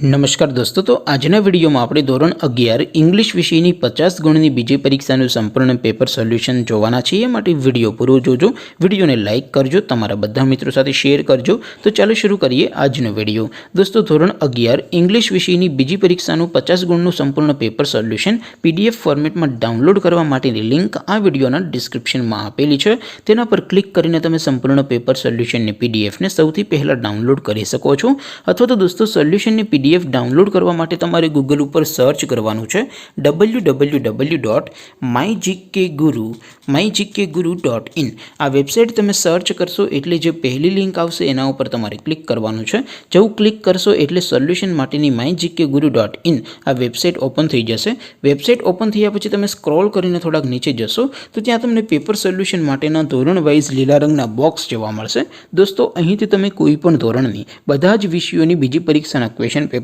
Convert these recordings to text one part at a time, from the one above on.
નમસ્કાર દોસ્તો, તો આજના વિડીયોમાં આપણે ધોરણ 11 ઇંગ્લિશ વિષયની 50 ગુણની બીજી પરીક્ષાનું સંપૂર્ણ પેપર સોલ્યુશન જોવાના છીએ। માટે વિડીયો પૂરો જોજો, વિડીયોને લાઇક કરજો, તમારા બધા મિત્રો સાથે શેર કરજો। તો ચાલો શરૂ કરીએ આજનો વિડીયો। દોસ્તો, ધોરણ 11 ઇંગ્લિશ વિષયની બીજી પરીક્ષાનું 50 ગુણનું સંપૂર્ણ પેપર સોલ્યુશન PDF ફોર્મેટમાં ડાઉનલોડ કરવા માટેની લિંક આ વિડીયોના ડિસ્ક્રિપ્શનમાં આપેલી છે। તેના પર ક્લિક કરીને તમે સંપૂર્ણ પેપર સોલ્યુશનની PDFને સૌથી પહેલાં ડાઉનલોડ કરી શકો છો। અથવા તો દોસ્તો, સોલ્યુશનની PDF ડાઉનલોડ કરવા માટે તમારે ગૂગલ ઉપર સર્ચ કરવાનું છે www.mygkguru.in। આ વેબસાઇટ તમે સર્ચ કરશો એટલે જે પહેલી લિંક આવશે એના ઉપર તમારે ક્લિક કરવાનું છે। જેવું ક્લિક કરશો એટલે સોલ્યુશન માટેની mygkguru.in આ વેબસાઇટ ઓપન થઈ જશે। વેબસાઇટ ઓપન થયા પછી તમે સ્ક્રોલ કરીને થોડાક નીચે જશો તો ત્યાં તમને પેપર સોલ્યુશન માટેના ધોરણ વાઇઝ લીલા રંગના બોક્સ જોવા મળશે। દોસ્તો, અહીંથી તમે કોઈ પણ ધોરણની બધા જ વિષયોની બીજી પરીક્ષાના ક્વેશ્ચન પેપર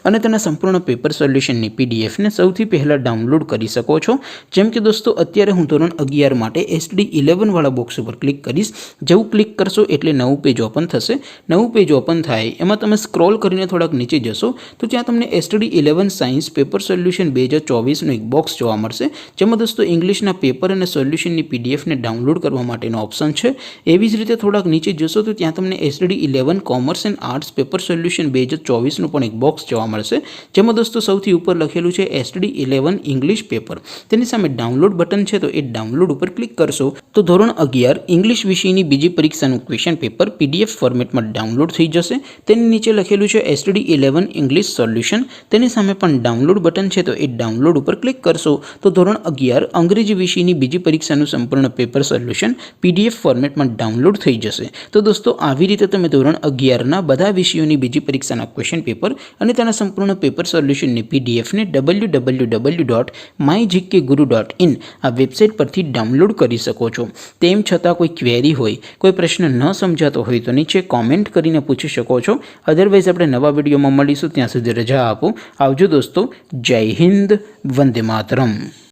અને તેના સંપૂર્ણ પેપર સોલ્યુશનની PDFને સૌથી પહેલાં ડાઉનલોડ કરી શકો છો। જેમ કે દોસ્તો, અત્યારે હું ધોરણ 11 માટે SD11 વાળા બોક્સ ઉપર ક્લિક કરીશ। જેવું ક્લિક કરશો એટલે નવું પેજ ઓપન થશે। નવું પેજ ઓપન થાય એમાં તમે સ્ક્રોલ કરીને થોડાક નીચે જશો તો ત્યાં તમને SD11 સાયન્સ પેપર સોલ્યુશન 2024નું એક બોક્સ જોવા મળશે, જેમાં દોસ્તો ઇંગ્લિશના પેપર અને સોલ્યુશનની PDFને ડાઉનલોડ કરવા માટેનો ઓપ્શન છે। એવી જ રીતે થોડાક નીચે જશો તો ત્યાં તમને SD11 commerce and arts paper solution 2024નું પણ એક બોક્સ જોવા મળશે, જેમાં દોસ્તો સૌથી ઉપર લખેલું છે SD11 ઇંગ્લિશ પેપર। તેની સામે ડાઉનલોડ બટન છે, તો એ ડાઉનલોડ ઉપર ક્લિક કરશો તો ધોરણ 11 ઇંગ્લિશ વિષયની બીજી પરીક્ષાનું ક્વેશ્ચન પેપર PDF ફોર્મેટમાં ડાઉનલોડ થઈ જશે। તેની નીચે લખેલું છે SD11 ઇંગ્લિશ સોલ્યુશન, તેની સામે પણ ડાઉનલોડ બટન છે, તો એ ડાઉનલોડ ઉપર ક્લિક કરશો તો ધોરણ 11 અંગ્રેજી વિષયની બીજી પરીક્ષાનું સંપૂર્ણ પેપર સોલ્યુશન PDF ફોર્મેટમાં ડાઉનલોડ થઈ જશે। તો દોસ્તો, આવી રીતે તમે ધોરણ 11ના બધા વિષયોની બીજી પરીક્ષાના ક્વેશ્ચન પેપર અને તેના સંપૂર્ણ પેપર સોલ્યુશનની PDFને www.mygkguru.in આ વેબસાઇટ પરથી ડાઉનલોડ કરી શકો છો। તેમ છતાં કોઈ ક્વેરી હોય, કોઈ પ્રશ્ન ન સમજાતો હોય તો નીચે કોમેન્ટ કરીને પૂછી શકો છો। અધરવાઇઝ આપણે નવા વિડીયોમાં મળીશું, ત્યાં સુધી રજા આપો। આવજો દોસ્તો, જય હિન્દ, વંદે માતરમ।